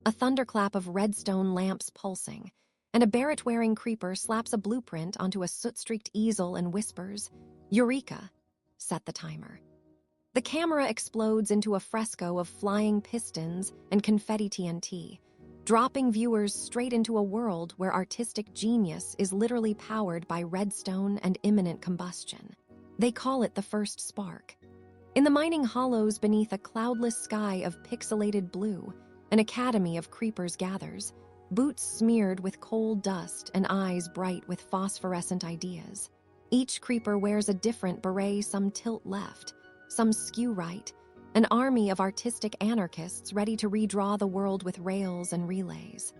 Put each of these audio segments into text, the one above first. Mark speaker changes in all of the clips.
Speaker 1: a thunderclap of redstone lamps pulsing, and a beret-wearing creeper slaps a blueprint onto a soot-streaked easel and whispers, "Eureka!" Set the timer. The camera explodes into a fresco of flying pistons and confetti TNT, dropping viewers straight into a world where artistic genius is literally powered by redstone and imminent combustion. They call it the first spark. In the mining hollows beneath a cloudless sky of pixelated blue, an academy of creepers gathers, boots smeared with coal dust and eyes bright with phosphorescent ideas. Each creeper wears a different beret, some tilt left, some skew right, an army of artistic anarchists ready to redraw the world with rails and relays.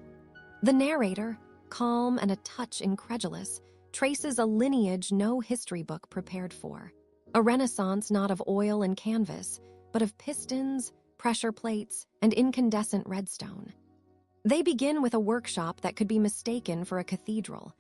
Speaker 1: The narrator, calm and a touch incredulous, traces a lineage no history book prepared for. A renaissance not of oil and canvas, but of pistons, pressure plates, and incandescent redstone. They begin with a workshop that could be mistaken for a cathedral.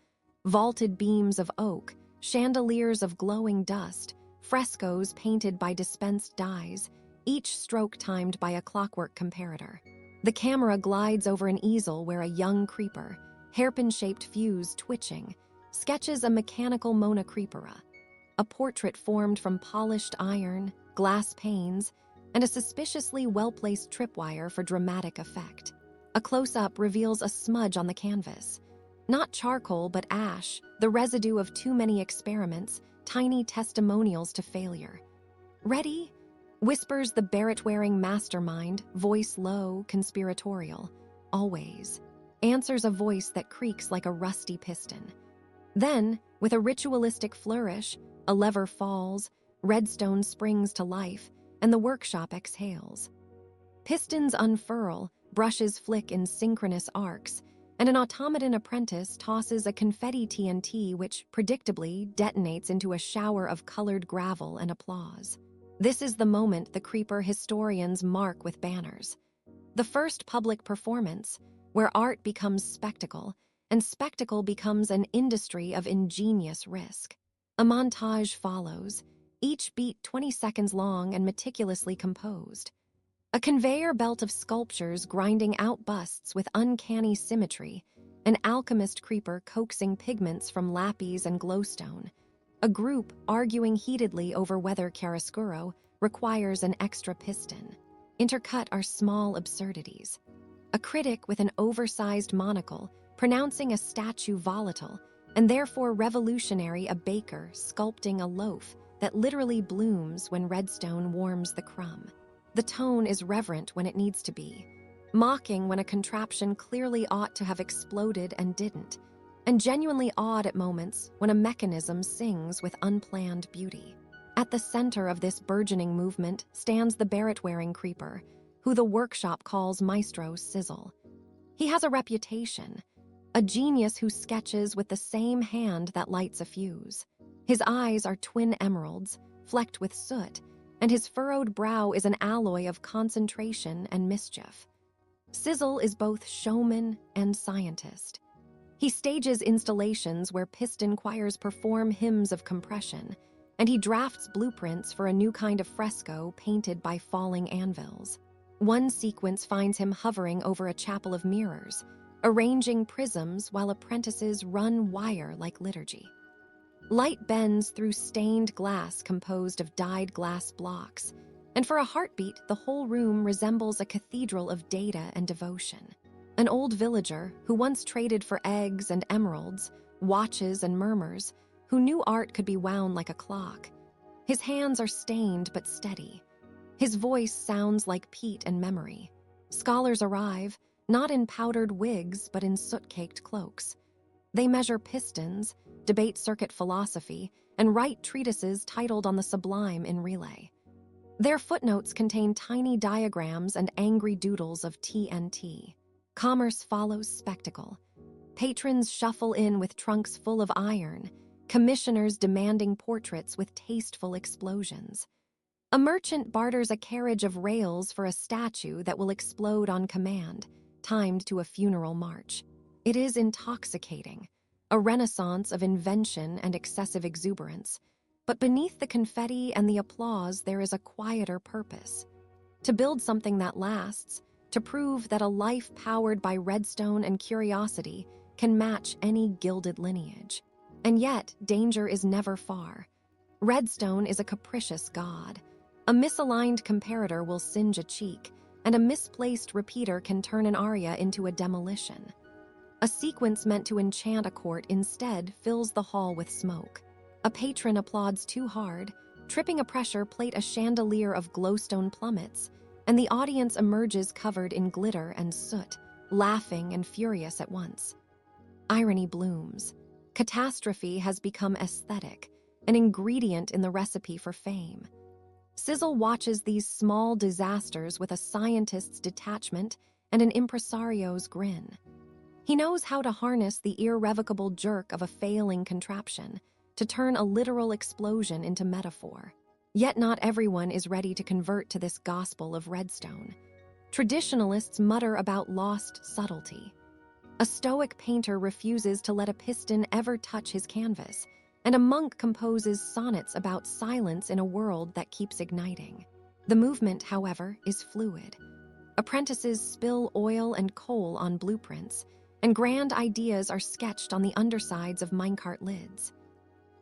Speaker 1: Vaulted beams of oak, chandeliers of glowing dust, frescoes painted by dispensed dyes, each stroke timed by a clockwork comparator. The camera glides over an easel where a young creeper, hairpin-shaped fuse twitching, sketches a mechanical Mona Creepera, a portrait formed from polished iron, glass panes, and a suspiciously well-placed tripwire for dramatic effect. A close-up reveals a smudge on the canvas. Not charcoal, but ash, the residue of too many experiments, tiny testimonials to failure. "Ready?" whispers the beret-wearing mastermind, voice low, conspiratorial. "Always," answers a voice that creaks like a rusty piston. Then, with a ritualistic flourish, a lever falls, redstone springs to life, and the workshop exhales. Pistons unfurl, brushes flick in synchronous arcs, and an automaton apprentice tosses a confetti TNT which, predictably, detonates into a shower of colored gravel and applause. This is the moment the creeper historians mark with banners. The first public performance, where art becomes spectacle, and spectacle becomes an industry of ingenious risk. A montage follows, each beat 20 seconds long and meticulously composed. A conveyor belt of sculptures grinding out busts with uncanny symmetry, an alchemist creeper coaxing pigments from lapis and glowstone, a group arguing heatedly over whether chiaroscuro requires an extra piston. Intercut are small absurdities. A critic with an oversized monocle pronouncing a statue volatile, and therefore revolutionary, a baker sculpting a loaf that literally blooms when redstone warms the crumb. The tone is reverent when it needs to be, mocking when a contraption clearly ought to have exploded and didn't, and genuinely awed at moments when a mechanism sings with unplanned beauty. At the center of this burgeoning movement stands the beret-wearing creeper, who the workshop calls Maestro Sizzle. He has a reputation, a genius who sketches with the same hand that lights a fuse. His eyes are twin emeralds, flecked with soot, and his furrowed brow is an alloy of concentration and mischief. Sizzle is both showman and scientist. He stages installations where piston choirs perform hymns of compression, and he drafts blueprints for a new kind of fresco painted by falling anvils. One sequence finds him hovering over a chapel of mirrors, arranging prisms while apprentices run wire like liturgy. Light bends through stained glass composed of dyed glass blocks, and for a heartbeat, the whole room resembles a cathedral of data and devotion. An old villager who once traded for eggs and emeralds, watches and murmurs, who knew art could be wound like a clock. His hands are stained but steady. His voice sounds like peat and memory. Scholars arrive, not in powdered wigs but in soot-caked cloaks. They measure pistons, debate circuit philosophy, and write treatises titled on the sublime in relay. Their footnotes contain tiny diagrams and angry doodles of TNT. Commerce follows spectacle. Patrons shuffle in with trunks full of iron, commissioners demanding portraits with tasteful explosions. A merchant barters a carriage of rails for a statue that will explode on command, timed to a funeral march. It is intoxicating, a renaissance of invention and excessive exuberance. But beneath the confetti and the applause, there is a quieter purpose. To build something that lasts, to prove that a life powered by redstone and curiosity can match any gilded lineage. And yet, danger is never far. Redstone is a capricious god. A misaligned comparator will singe a cheek, and a misplaced repeater can turn an aria into a demolition. A sequence meant to enchant a court instead fills the hall with smoke. A patron applauds too hard, tripping a pressure plate, a chandelier of glowstone plummets, and the audience emerges covered in glitter and soot, laughing and furious at once. Irony blooms. Catastrophe has become aesthetic, an ingredient in the recipe for fame. Sizzle watches these small disasters with a scientist's detachment and an impresario's grin. He knows how to harness the irrevocable jerk of a failing contraption to turn a literal explosion into metaphor. Yet not everyone is ready to convert to this gospel of redstone. Traditionalists mutter about lost subtlety. A stoic painter refuses to let a piston ever touch his canvas, and a monk composes sonnets about silence in a world that keeps igniting. The movement, however, is fluid. Apprentices spill oil and coal on blueprints, and grand ideas are sketched on the undersides of minecart lids.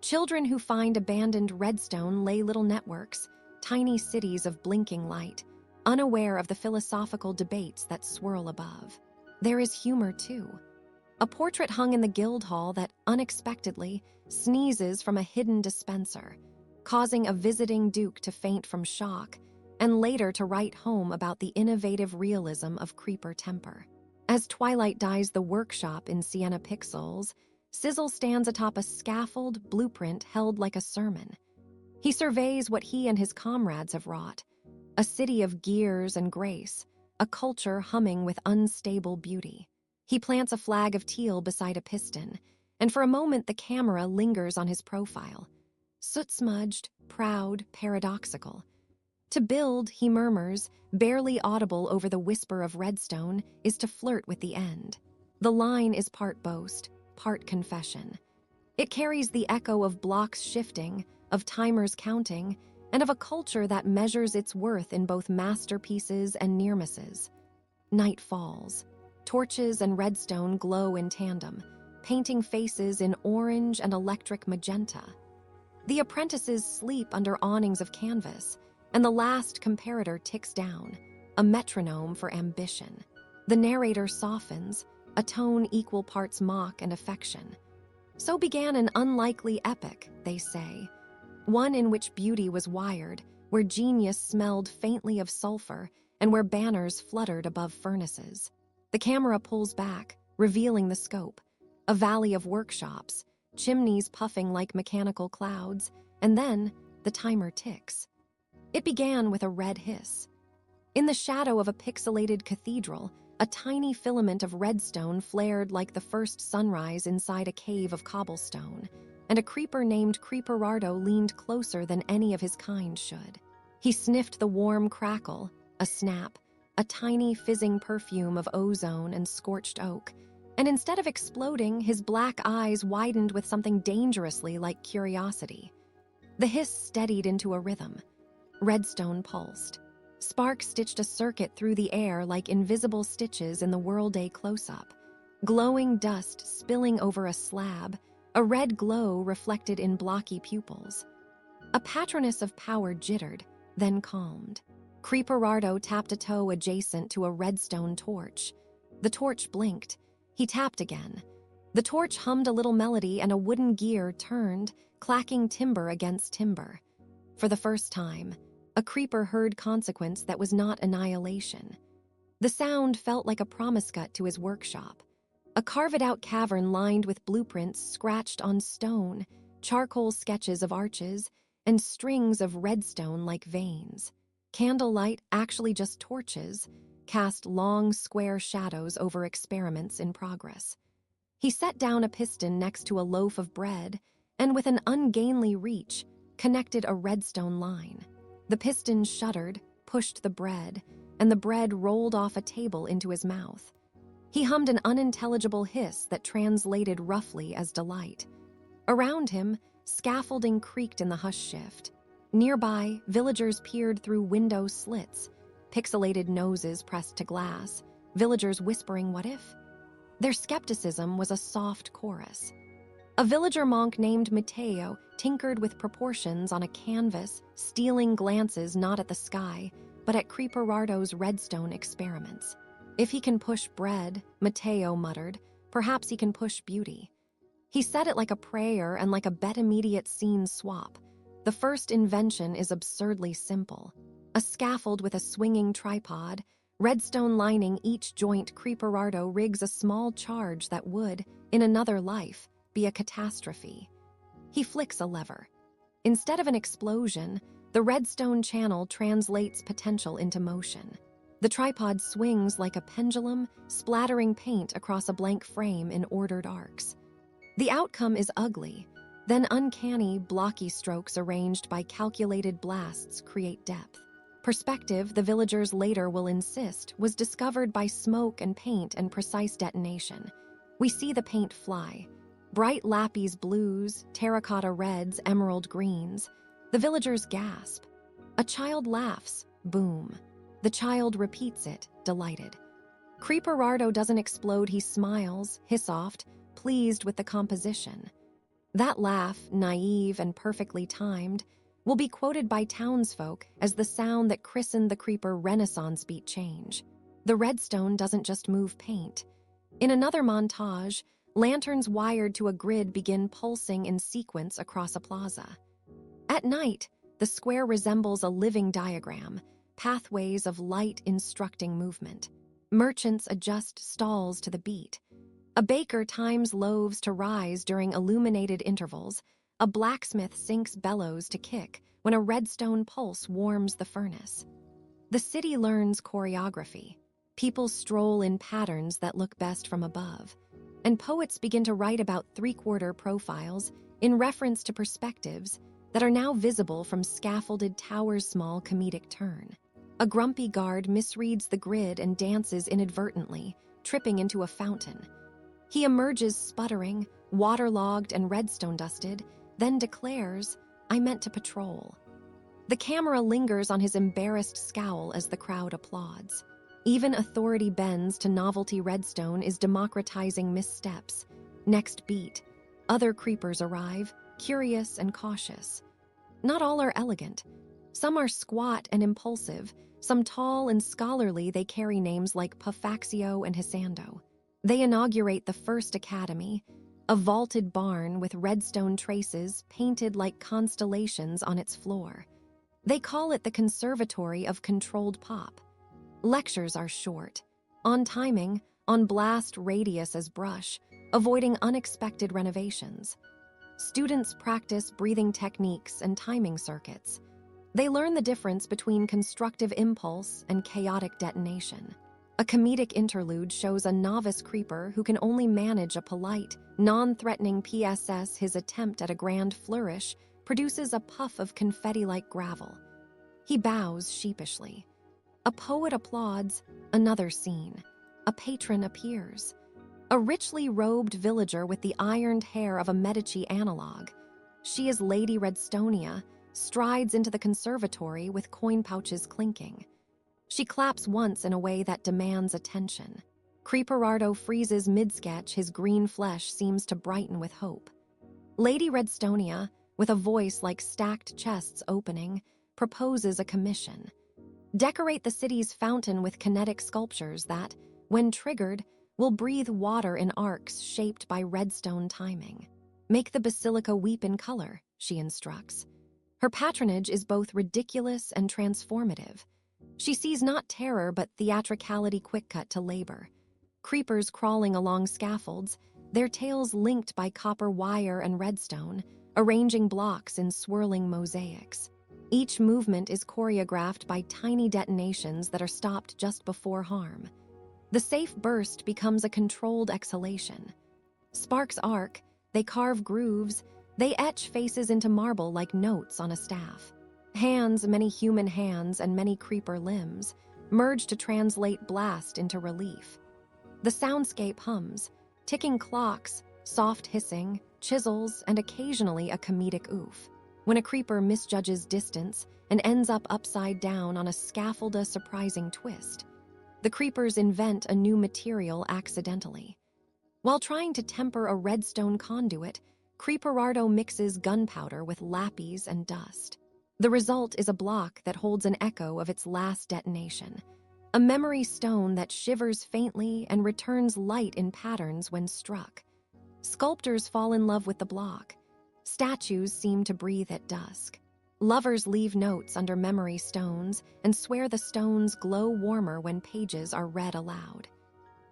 Speaker 1: Children who find abandoned redstone lay little networks, tiny cities of blinking light, unaware of the philosophical debates that swirl above. There is humor, too. A portrait hung in the guild hall that, unexpectedly, sneezes from a hidden dispenser, causing a visiting duke to faint from shock, and later to write home about the innovative realism of creeper temper. As twilight dyes the workshop in sienna pixels, Sizzle stands atop a scaffold blueprint held like a sermon. He surveys what he and his comrades have wrought, a city of gears and grace, a culture humming with unstable beauty. He plants a flag of teal beside a piston, and for a moment the camera lingers on his profile. Soot-smudged, proud, paradoxical. To build, he murmurs, barely audible over the whisper of redstone, is to flirt with the end. The line is part boast, part confession. It carries the echo of blocks shifting, of timers counting, and of a culture that measures its worth in both masterpieces and near misses. Night falls. Torches and redstone glow in tandem, painting faces in orange and electric magenta. The apprentices sleep under awnings of canvas, and the last comparator ticks down, a metronome for ambition. The narrator softens, a tone equal parts mock and affection. So began an unlikely epic, they say, one in which beauty was wired, where genius smelled faintly of sulfur, and where banners fluttered above furnaces. The camera pulls back, revealing the scope. A valley of workshops, chimneys puffing like mechanical clouds, and then the timer ticks. It began with a red hiss. In the shadow of a pixelated cathedral, a tiny filament of redstone flared like the first sunrise inside a cave of cobblestone, and a creeper named Creeperardo leaned closer than any of his kind should. He sniffed the warm crackle, a snap, a tiny fizzing perfume of ozone and scorched oak, and instead of exploding, his black eyes widened with something dangerously like curiosity. The hiss steadied into a rhythm. Redstone pulsed. Sparks stitched a circuit through the air like invisible stitches in the World-A close-up. Glowing dust spilling over a slab, a red glow reflected in blocky pupils. A patroness of power jittered, then calmed. Creeperardo tapped a toe adjacent to a redstone torch. The torch blinked. He tapped again. The torch hummed a little melody and a wooden gear turned, clacking timber against timber. For the first time, a creeper heard consequence that was not annihilation. The sound felt like a promise cut to his workshop. A carved-out cavern lined with blueprints scratched on stone, charcoal sketches of arches, and strings of redstone like veins. Candlelight, actually just torches, cast long, square shadows over experiments in progress. He set down a piston next to a loaf of bread and, with an ungainly reach, connected a redstone line. The piston shuddered, pushed the bread, and the bread rolled off a table into his mouth. He hummed an unintelligible hiss that translated roughly as delight. Around him, scaffolding creaked in the hush shift. Nearby, villagers peered through window slits, pixelated noses pressed to glass, villagers whispering what if? Their skepticism was a soft chorus. A villager monk named Matteo tinkered with proportions on a canvas, stealing glances not at the sky, but at Creeperardo's redstone experiments. If he can push bread, Matteo muttered, perhaps he can push beauty. He said it like a prayer and like a bet-immediate scene swap. The first invention is absurdly simple. A scaffold with a swinging tripod, redstone lining each joint. Creeperardo rigs a small charge that would, in another life, be a catastrophe. He flicks a lever. Instead of an explosion, the redstone channel translates potential into motion. The tripod swings like a pendulum, splattering paint across a blank frame in ordered arcs. The outcome is ugly, then uncanny, blocky strokes arranged by calculated blasts create depth. Perspective, the villagers later will insist, was discovered by smoke and paint and precise detonation. We see the paint fly. Bright lapis blues, terracotta reds, emerald greens. The villagers gasp. A child laughs, boom. The child repeats it, delighted. Creeperardo doesn't explode, he smiles, hissoft, pleased with the composition. That laugh, naive and perfectly timed, will be quoted by townsfolk as the sound that christened the creeper Renaissance beat change. The redstone doesn't just move paint. In another montage, lanterns wired to a grid begin pulsing in sequence across a plaza. At night, the square resembles a living diagram, pathways of light instructing movement. Merchants adjust stalls to the beat. A baker times loaves to rise during illuminated intervals. A blacksmith sinks bellows to kick when a redstone pulse warms the furnace. The city learns choreography. People stroll in patterns that look best from above. And poets begin to write about three-quarter profiles in reference to perspectives that are now visible from scaffolded towers' small comedic turn. A grumpy guard misreads the grid and dances inadvertently, tripping into a fountain. He emerges sputtering, waterlogged and redstone-dusted, then declares, "I meant to patrol." The camera lingers on his embarrassed scowl as the crowd applauds. Even authority bends to novelty. Redstone is democratizing missteps. Next beat, other creepers arrive, curious and cautious. Not all are elegant. Some are squat and impulsive, some tall and scholarly. They carry names like Pufaxio and Hisando. They inaugurate the first academy, a vaulted barn with redstone traces painted like constellations on its floor. They call it the Conservatory of Controlled Pop. Lectures are short, on timing, on blast radius as brush, avoiding unexpected renovations. Students practice breathing techniques and timing circuits. They learn the difference between constructive impulse and chaotic detonation. A comedic interlude shows a novice creeper who can only manage a polite, non-threatening PSS. His attempt at a grand flourish produces a puff of confetti-like gravel. He bows sheepishly. A poet applauds. Another scene. A patron appears. A richly robed villager with the ironed hair of a Medici analog. She is Lady Redstonia, strides into the conservatory with coin pouches clinking. She claps once in a way that demands attention. Creeperardo freezes mid-sketch. His green flesh seems to brighten with hope. Lady Redstonia, with a voice like stacked chests opening, proposes a commission. Decorate the city's fountain with kinetic sculptures that, when triggered, will breathe water in arcs shaped by redstone timing. Make the basilica weep in color, she instructs. Her patronage is both ridiculous and transformative. She sees not terror but theatricality. Quick cut to labor. Creepers crawling along scaffolds, their tails linked by copper wire and redstone, arranging blocks in swirling mosaics. Each movement is choreographed by tiny detonations that are stopped just before harm. The safe burst becomes a controlled exhalation. Sparks arc, they carve grooves, they etch faces into marble like notes on a staff. Hands, many human hands and many creeper limbs, merge to translate blast into relief. The soundscape hums, ticking clocks, soft hissing, chisels, and occasionally a comedic oof. when a creeper misjudges distance and ends up upside down on a scaffold, a surprising twist. The creepers invent a new material accidentally. While trying to temper a redstone conduit, Creeperardo mixes gunpowder with lapis and dust. The result is a block that holds an echo of its last detonation, a memory stone that shivers faintly and returns light in patterns when struck. Sculptors fall in love with the block. Statues seem to breathe at dusk. Lovers leave notes under memory stones and swear the stones glow warmer when pages are read aloud.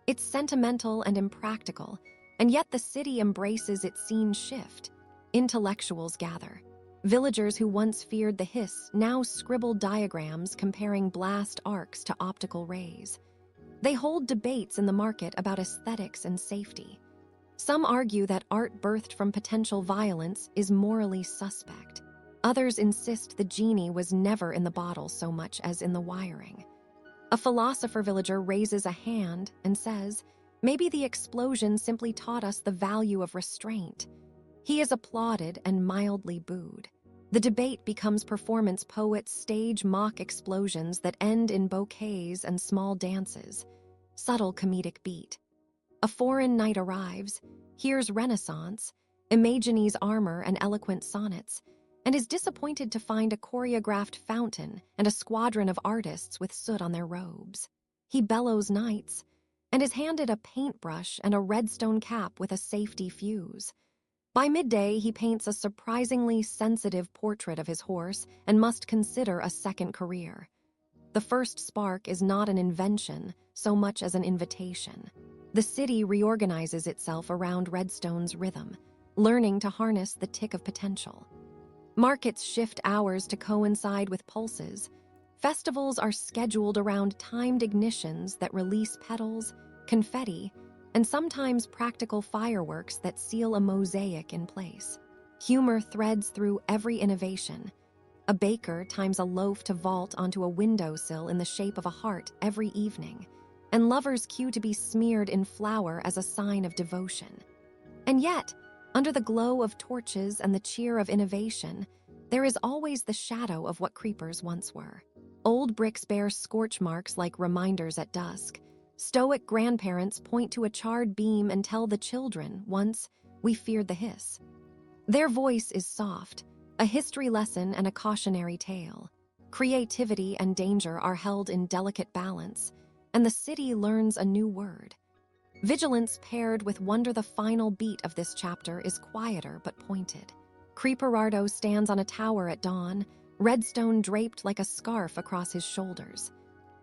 Speaker 1: It's sentimental and impractical, and yet the city embraces its scene shift. Intellectuals gather. Villagers who once feared the hiss now scribble diagrams comparing blast arcs to optical rays. They hold debates in the market about aesthetics and safety. Some argue that art birthed from potential violence is morally suspect. Others insist the genie was never in the bottle so much as in the wiring. A philosopher villager raises a hand and says, maybe the explosion simply taught us the value of restraint. He is applauded and mildly booed. The debate becomes performance poets stage mock explosions that end in bouquets and small dances. Subtle comedic beat. A foreign knight arrives, hears Renaissance, Imagines armor and eloquent sonnets, and is disappointed to find a choreographed fountain and a squadron of artists with soot on their robes. He bellows knights, and is handed a paintbrush and a redstone cap with a safety fuse. By midday, he paints a surprisingly sensitive portrait of his horse and must consider a second career. The first spark is not an invention so much as an invitation. The city reorganizes itself around redstone's rhythm, learning to harness the tick of potential. Markets shift hours to coincide with pulses. Festivals are scheduled around timed ignitions that release petals, confetti, and sometimes practical fireworks that seal a mosaic in place. Humor threads through every innovation. A baker times a loaf to vault onto a windowsill in the shape of a heart every evening, and lovers queue to be smeared in flour as a sign of devotion. And yet, under the glow of torches and the cheer of innovation, there is always the shadow of what creepers once were. Old bricks bear scorch marks like reminders at dusk. Stoic grandparents point to a charred beam and tell the children, once, we feared the hiss. Their voice is soft, a history lesson and a cautionary tale. Creativity and danger are held in delicate balance, and the city learns a new word. Vigilance paired with wonder. The final beat of this chapter is quieter but pointed. Creeperardo stands on a tower at dawn, redstone draped like a scarf across his shoulders.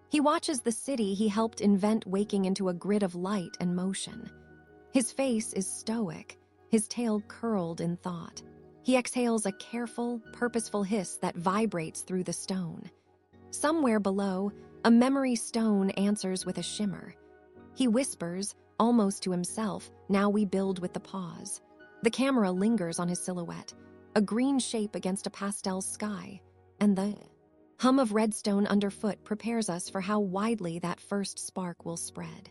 Speaker 1: He watches the city he helped invent waking into a grid of light and motion. His face is stoic, his tail curled in thought. He exhales a careful, purposeful hiss that vibrates through the stone. Somewhere below, a memory stone answers with a shimmer. He whispers, almost to himself, now we build with the pause. The camera lingers on his silhouette, a green shape against a pastel sky, and the hum of redstone underfoot prepares us for how widely that first spark will spread.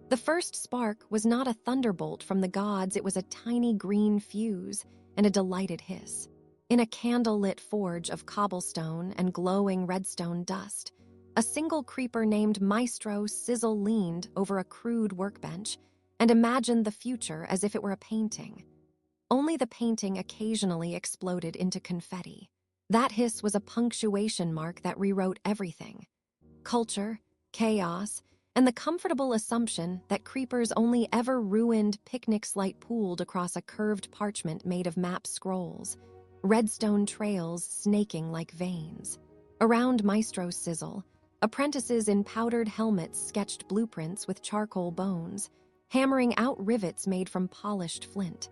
Speaker 1: The first spark was not a thunderbolt from the gods, it was a tiny green fuse and a delighted hiss. In a candle-lit forge of cobblestone and glowing redstone dust, a single creeper named Maestro Sizzle leaned over a crude workbench and imagined the future as if it were a painting. Only the painting occasionally exploded into confetti. That hiss was a punctuation mark that rewrote everything. Culture, chaos, and the comfortable assumption that creepers only ever ruined picnics light pooled across a curved parchment made of map scrolls, redstone trails snaking like veins. Around Maestro Sizzle, apprentices in powdered helmets sketched blueprints with charcoal bones, hammering out rivets made from polished flint.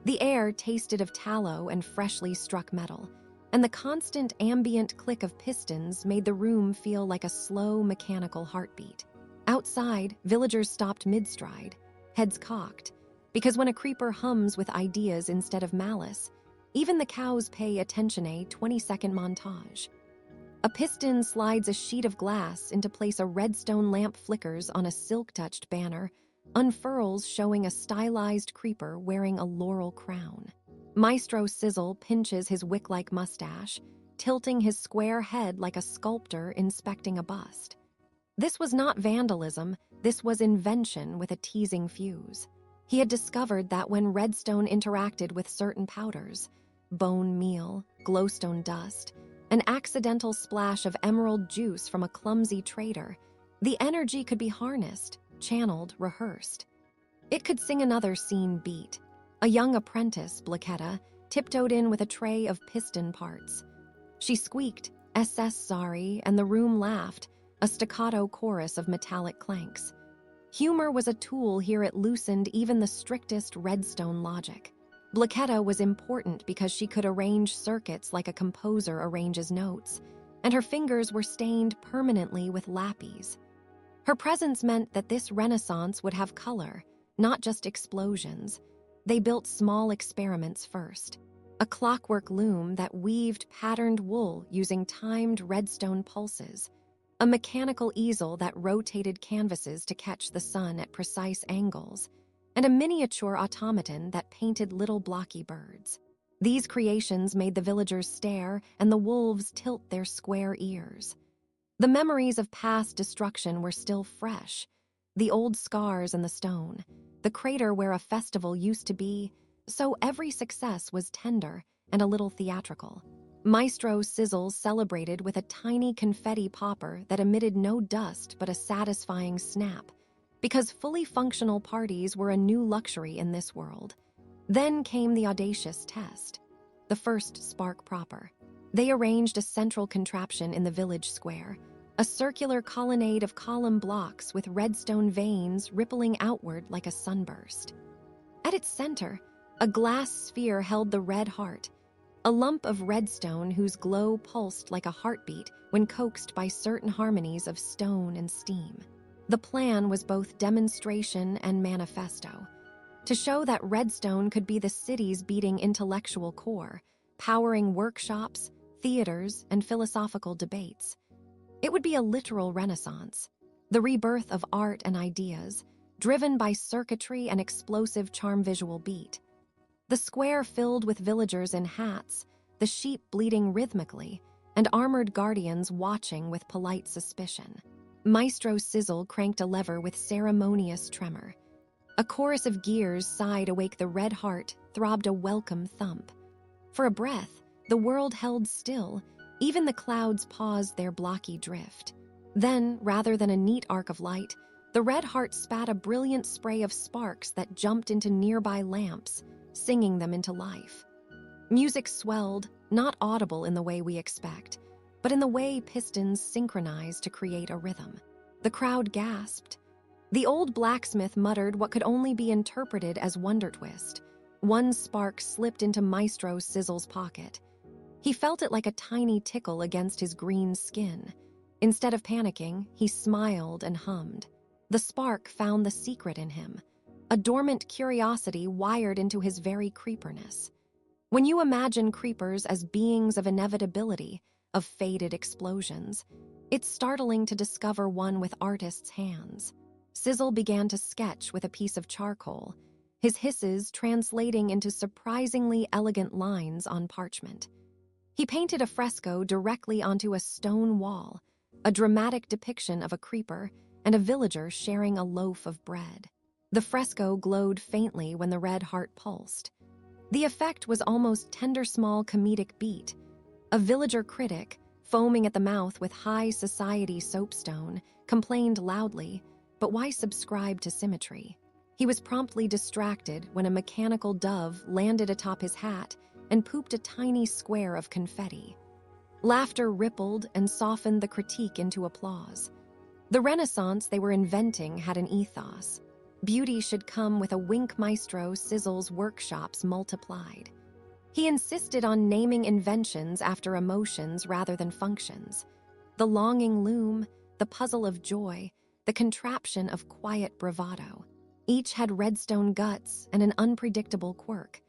Speaker 1: The air tasted of tallow and freshly struck metal, and the constant ambient click of pistons made the room feel like a slow mechanical heartbeat. Outside, villagers stopped mid-stride, heads cocked, because when a creeper hums with ideas instead of malice, even the cows pay attention. A 20-second montage. A piston slides a sheet of glass into place. A redstone lamp flickers on a silk-touched banner, unfurls showing a stylized creeper wearing a laurel crown. Maestro Sizzle pinches his wick-like mustache, tilting his square head like a sculptor inspecting a bust. This was not vandalism, this was invention with a teasing fuse. He had discovered that when redstone interacted with certain powders, bone meal, glowstone dust, an accidental splash of emerald juice from a clumsy trader, the energy could be harnessed, channeled, rehearsed. It could sing another scene beat. A young apprentice, Blocky, tiptoed in with a tray of piston parts. She squeaked, "SS sorry," and the room laughed, a staccato chorus of metallic clanks. Humor was a tool here it loosened even the strictest redstone logic. Blocky was important because she could arrange circuits like a composer arranges notes, and her fingers were stained permanently with lapis. Her presence meant that this renaissance would have color, not just explosions. They built small experiments first. A clockwork loom that weaved patterned wool using timed redstone pulses, a mechanical easel that rotated canvases to catch the sun at precise angles, and a miniature automaton that painted little blocky birds. These creations made the villagers stare and the wolves tilt their square ears. The memories of past destruction were still fresh, the old scars in the stone, the crater where a festival used to be, so every success was tender and a little theatrical. Maestro Sizzle celebrated with a tiny confetti popper that emitted no dust but a satisfying snap, because fully functional parties were a new luxury in this world. Then came the audacious test, the first spark proper. They arranged a central contraption in the village square, a circular colonnade of column blocks with redstone veins rippling outward like a sunburst. At its center, a glass sphere held the red heart, a lump of redstone whose glow pulsed like a heartbeat when coaxed by certain harmonies of stone and steam. The plan was both demonstration and manifesto, to show that redstone could be the city's beating intellectual core, powering workshops, theaters, and philosophical debates. It would be a literal renaissance, the rebirth of art and ideas, driven by circuitry and explosive charm visual beat. The square filled with villagers in hats, the sheep bleating rhythmically, and armored guardians watching with polite suspicion. Maestro Sizzle cranked a lever with ceremonious tremor. A chorus of gears sighed awake the red heart, throbbed a welcome thump. For a breath, the world held still, even the clouds paused their blocky drift. Then, rather than a neat arc of light, the red heart spat a brilliant spray of sparks that jumped into nearby lamps, singing them into life. Music swelled, not audible in the way we expect, but in the way pistons synchronize to create a rhythm. The crowd gasped. The old blacksmith muttered what could only be interpreted as wonder twist. One spark slipped into Maestro Sizzle's pocket. He felt it like a tiny tickle against his green skin. Instead of panicking, he smiled and hummed. The spark found the secret in him, a dormant curiosity wired into his very creeperness. When you imagine creepers as beings of inevitability, of fated explosions, it's startling to discover one with artist's hands. Sizzle began to sketch with a piece of charcoal, his hisses translating into surprisingly elegant lines on parchment. He painted a fresco directly onto a stone wall, a dramatic depiction of a creeper and a villager sharing a loaf of bread. The fresco glowed faintly when the red heart pulsed. The effect was almost tender small comedic beat. A villager critic, foaming at the mouth with high society soapstone, complained loudly, but why subscribe to symmetry? He was promptly distracted when a mechanical dove landed atop his hat and pooped a tiny square of confetti. Laughter rippled and softened the critique into applause. The Renaissance they were inventing had an ethos. Beauty should come with a wink. Maestro Sizzle's workshops multiplied. He insisted on naming inventions after emotions rather than functions. The longing loom, the puzzle of joy, the contraption of quiet bravado. Each had redstone guts and an unpredictable quirk.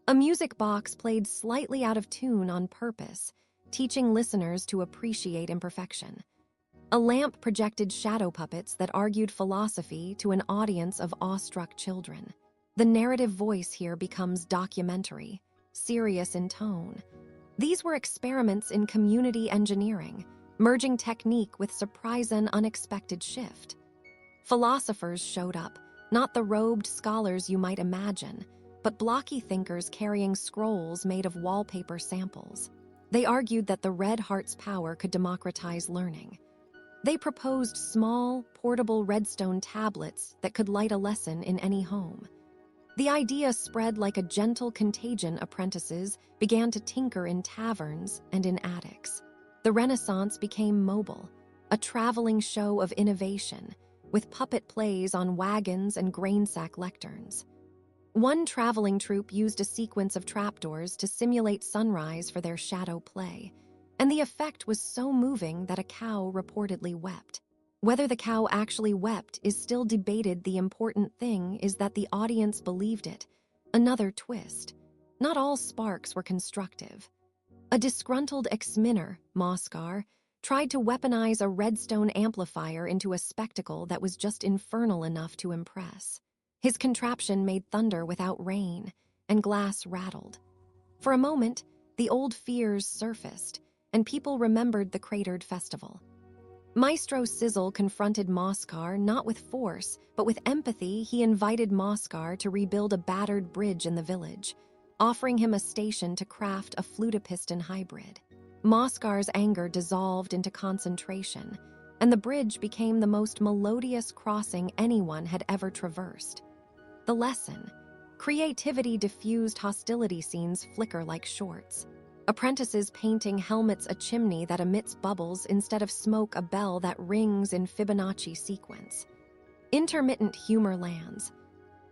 Speaker 1: A music box played slightly out of tune on purpose, teaching listeners to appreciate imperfection. A lamp projected shadow puppets that argued philosophy to an audience of awestruck children. The narrative voice here becomes documentary. serious in tone. These were experiments in community engineering, merging technique with surprise and unexpected shift. Philosophers showed up, not the robed scholars you might imagine, but blocky thinkers carrying scrolls made of wallpaper samples. They argued that the red heart's power could democratize learning. They proposed small, portable redstone tablets that could light a lesson in any home. The idea spread like a gentle contagion. Apprentices began to tinker in taverns and in attics. The Renaissance became mobile, a traveling show of innovation, with puppet plays on wagons and grain sack lecterns. One traveling troupe used a sequence of trapdoors to simulate sunrise for their shadow play, and the effect was so moving that a cow reportedly wept. Whether the cow actually wept is still debated. The important thing is that the audience believed it. Another twist. Not all sparks were constructive. A disgruntled ex-miner, Moscar, tried to weaponize a redstone amplifier into a spectacle that was just infernal enough to impress. His contraption made thunder without rain, and glass rattled. For a moment, the old fears surfaced, and people remembered the cratered festival. Maestro Sizzle confronted Moscar not with force, but with empathy. He invited Moscar to rebuild a battered bridge in the village, offering him a station to craft a flutopiston hybrid. Moscar's anger dissolved into concentration, and the bridge became the most melodious crossing anyone had ever traversed. The lesson: creativity diffused hostility. Scenes flicker like shorts. Apprentices painting helmets a chimney that emits bubbles instead of smoke, a bell that rings in Fibonacci sequence. Intermittent humor lands.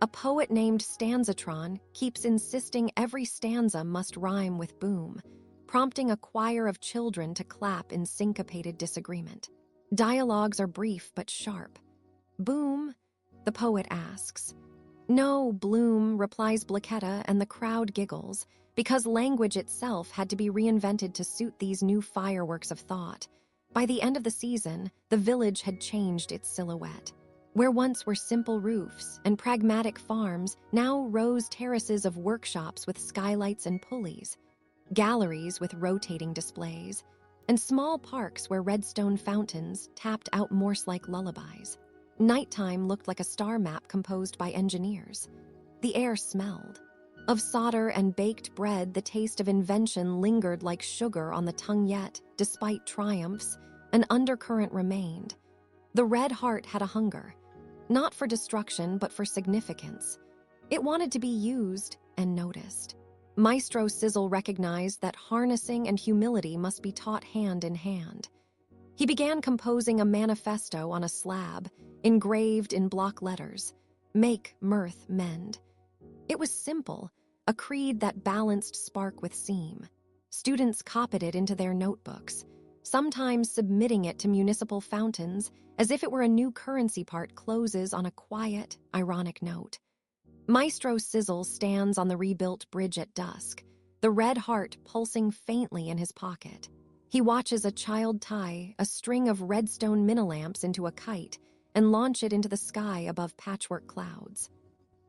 Speaker 1: A poet named Stanzatron keeps insisting every stanza must rhyme with boom, prompting a choir of children to clap in syncopated disagreement. Dialogues are brief but sharp. "Boom?" the poet asks. "No, Bloom," replies Blacetta, and the crowd giggles, because language itself had to be reinvented to suit these new fireworks of thought. By the end of the season, the village had changed its silhouette. Where once were simple roofs and pragmatic farms, now rose terraces of workshops with skylights and pulleys, galleries with rotating displays, and small parks where redstone fountains tapped out Morse-like lullabies. Nighttime looked like a star map composed by engineers. The air smelled of solder and baked bread. The taste of invention lingered like sugar on the tongue, yet, despite triumphs, an undercurrent remained. The red heart had a hunger, not for destruction but for significance. It wanted to be used and noticed. Maestro Sizzle recognized that harnessing and humility must be taught hand in hand. He began composing a manifesto on a slab, engraved in block letters: "Make mirth mend." It was simple, a creed that balanced spark with seam. Students copied it into their notebooks, sometimes submitting it to municipal fountains as if it were a new currency. Part closes on a quiet, ironic note. Maestro Sizzle stands on the rebuilt bridge at dusk, the red heart pulsing faintly in his pocket. He watches a child tie a string of redstone minilamps into a kite and launch it into the sky above patchwork clouds.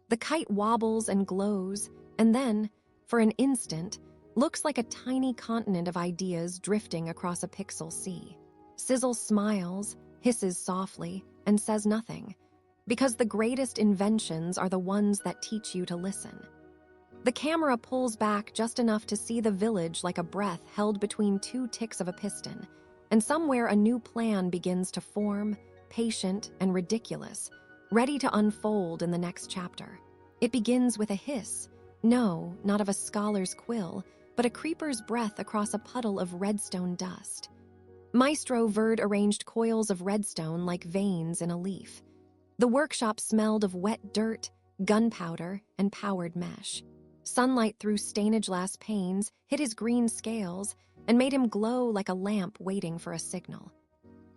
Speaker 1: The kite wobbles and glows, and then, for an instant, looks like a tiny continent of ideas drifting across a pixel sea. Sizzle smiles, hisses softly, and says nothing, because the greatest inventions are the ones that teach you to listen. The camera pulls back just enough to see the village like a breath held between two ticks of a piston, and somewhere a new plan begins to form, patient and ridiculous, ready to unfold in the next chapter. It begins with a hiss, no, not of a scholar's quill, but a creeper's breath across a puddle of redstone dust. Maestro Verd arranged coils of redstone like veins in a leaf. The workshop smelled of wet dirt, gunpowder, and powered mesh. Sunlight through stained glass panes hit his green scales and made him glow like a lamp waiting for a signal.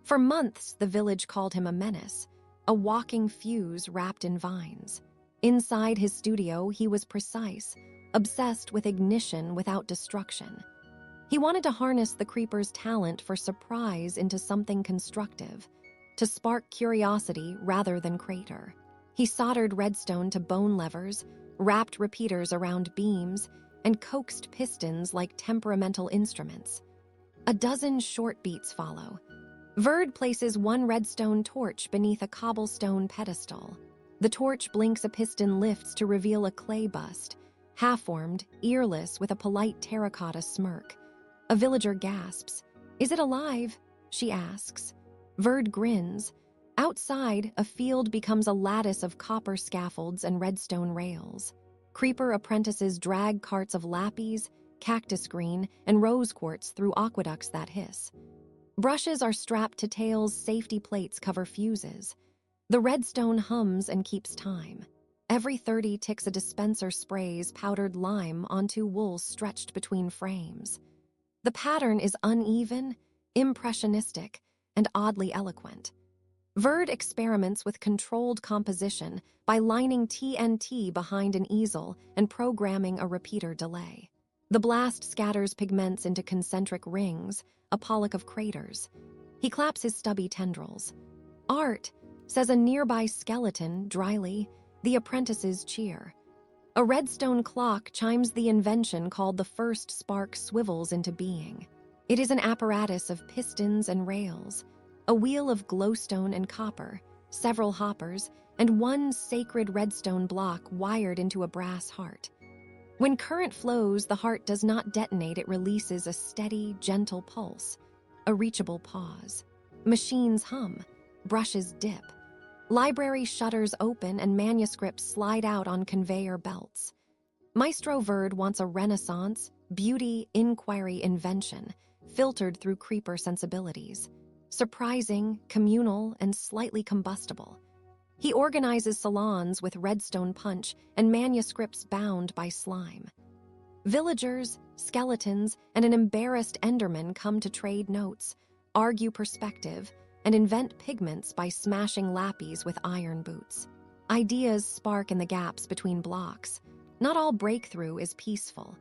Speaker 1: For months, the village called him a menace, a walking fuse wrapped in vines. Inside his studio, he was precise, obsessed with ignition without destruction. He wanted to harness the creeper's talent for surprise into something constructive, to spark curiosity rather than crater. He soldered redstone to bone levers, wrapped repeaters around beams, and coaxed pistons like temperamental instruments. A dozen short beats follow. Verd places one redstone torch beneath a cobblestone pedestal. The torch blinks, a piston lifts to reveal a clay bust, half-formed, earless, with a polite terracotta smirk. A villager gasps. "Is it alive?" she asks. Verd grins. Outside, a field becomes a lattice of copper scaffolds and redstone rails. Creeper apprentices drag carts of lapis, cactus green, and rose quartz through aqueducts that hiss. Brushes are strapped to tails, safety plates cover fuses. The redstone hums and keeps time. Every 30 ticks a dispenser sprays powdered lime onto wool stretched between frames. The pattern is uneven, impressionistic, and oddly eloquent. Verd experiments with controlled composition by lining TNT behind an easel and programming a repeater delay. The blast scatters pigments into concentric rings, a pollock of craters. He claps his stubby tendrils. "Art," says a nearby skeleton dryly. The apprentices cheer. A redstone clock chimes the invention called the first spark swivels into being. It is an apparatus of pistons and rails, a wheel of glowstone and copper, several hoppers, and one sacred redstone block wired into a brass heart. When current flows, the heart does not detonate, it releases a steady, gentle pulse, a reachable pause. Machines hum, brushes dip. Library shutters open and manuscripts slide out on conveyor belts. Maestro Verd wants a renaissance, beauty, inquiry, invention, filtered through creeper sensibilities. Surprising, communal, and slightly combustible. He organizes salons with redstone punch and manuscripts bound by slime. Villagers, skeletons, and an embarrassed Enderman come to trade notes, argue perspective, and invent pigments by smashing lapis with iron boots. Ideas spark in the gaps between blocks. Not all breakthrough is peaceful.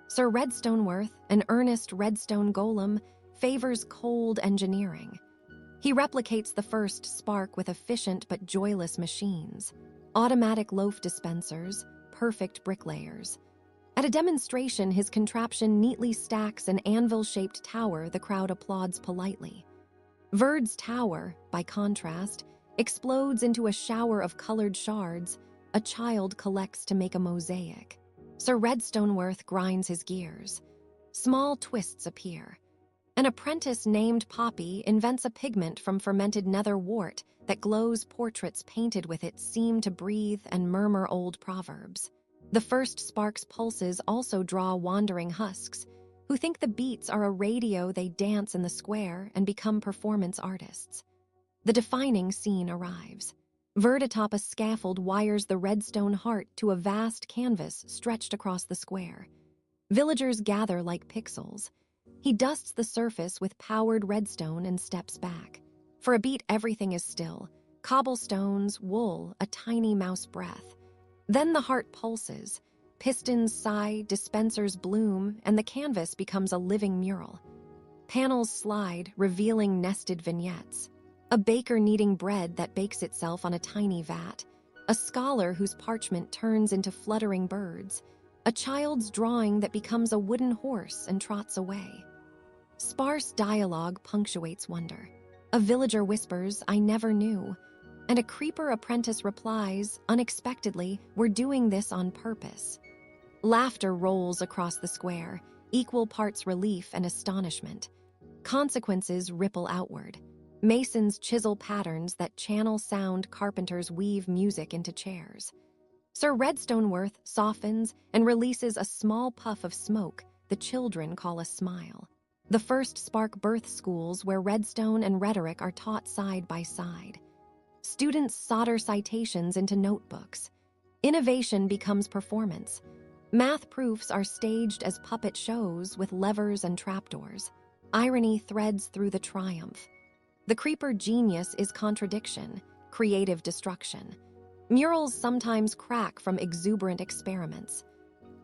Speaker 1: Sir Redstoneworth, an earnest redstone golem, favors cold engineering. He replicates the first spark with efficient but joyless machines, automatic loaf dispensers, perfect bricklayers. At a demonstration, his contraption neatly stacks an anvil-shaped tower. The crowd applauds politely. Verd's tower, by contrast, explodes into a shower of colored shards a child collects to make a mosaic. Sir Redstoneworth grinds his gears. Small twists appear. An apprentice named Poppy invents a pigment from fermented nether wart that glows. Portraits painted with it seem to breathe and murmur old proverbs. The first spark's pulses also draw wandering husks, who think the beats are a radio. They dance in the square and become performance artists. The defining scene arrives. Verd atop a scaffold wires the redstone heart to a vast canvas stretched across the square. Villagers gather like pixels. He dusts the surface with powered redstone and steps back. For a beat, everything is still. Cobblestones, wool, a tiny mouse breath. Then the heart pulses. Pistons sigh, dispensers bloom, and the canvas becomes a living mural. Panels slide, revealing nested vignettes. A baker kneading bread that bakes itself on a tiny vat. A scholar whose parchment turns into fluttering birds. A child's drawing that becomes a wooden horse and trots away. Sparse dialogue punctuates wonder. A villager whispers, "I never knew." And a creeper apprentice replies, unexpectedly, "We're doing this on purpose." Laughter rolls across the square, equal parts relief and astonishment. Consequences ripple outward. Masons chisel patterns that channel sound, carpenters weave music into chairs. Sir Redstoneworth softens and releases a small puff of smoke the children call a smile. The first spark birth schools where redstone and rhetoric are taught side by side. Students solder citations into notebooks. Innovation becomes performance. Math proofs are staged as puppet shows with levers and trapdoors. Irony threads through the triumph. The creeper genius is contradiction, creative destruction. Murals sometimes crack from exuberant experiments.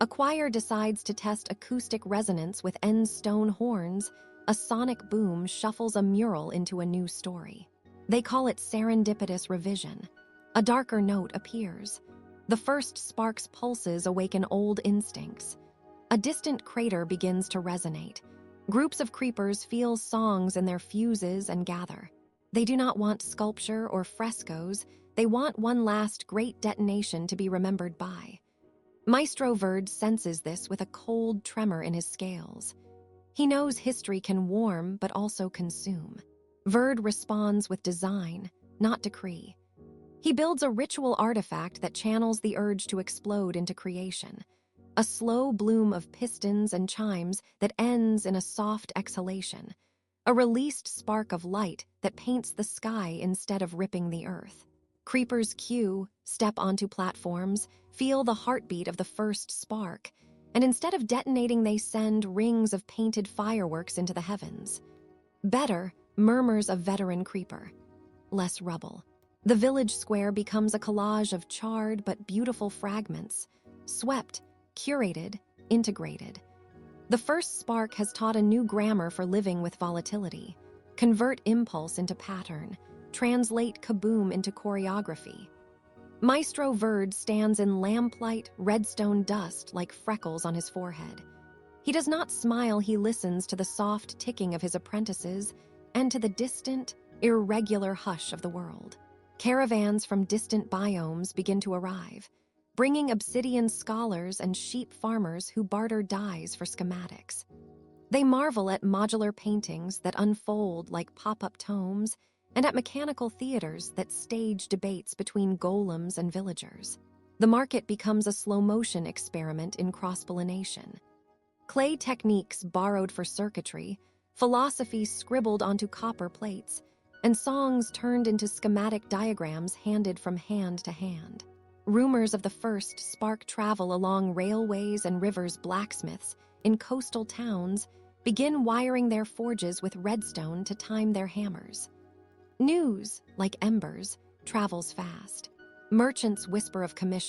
Speaker 1: A choir decides to test acoustic resonance with end stone horns. A sonic boom shuffles a mural into a new story. They call it serendipitous revision. A darker note appears. The first spark's pulses awaken old instincts. A distant crater begins to resonate. Groups of creepers feel songs in their fuses and gather. They do not want sculpture or frescoes, they want one last great detonation to be remembered by. Maestro Verd senses this with a cold tremor in his scales. He knows history can warm but also consume. Verd responds with design, not decree. He builds a ritual artifact that channels the urge to explode into creation. A slow bloom of pistons and chimes that ends in a soft exhalation. A released spark of light that paints the sky instead of ripping the earth. Creepers queue, step onto platforms, feel the heartbeat of the first spark, and instead of detonating, they send rings of painted fireworks into the heavens. Better, murmurs a veteran creeper. Less rubble. The village square becomes a collage of charred but beautiful fragments, swept, curated, integrated. The first spark has taught a new grammar for living with volatility. Convert impulse into pattern, translate kaboom into choreography. Maestro Verd stands in lamplight, redstone dust like freckles on his forehead. He does not smile, he listens to the soft ticking of his apprentices and to the distant, irregular hush of the world. Caravans from distant biomes begin to arrive, bringing obsidian scholars and sheep farmers who barter dyes for schematics. They marvel at modular paintings that unfold like pop-up tomes and at mechanical theaters that stage debates between golems and villagers. The market becomes a slow-motion experiment in cross-pollination. Clay techniques borrowed for circuitry, philosophy scribbled onto copper plates, and songs turned into schematic diagrams handed from hand to hand. Rumors of the first spark travel along railways and rivers. Blacksmiths in coastal towns begin wiring their forges with redstone to time their hammers. News, like embers, travels fast. Merchants whisper of commission.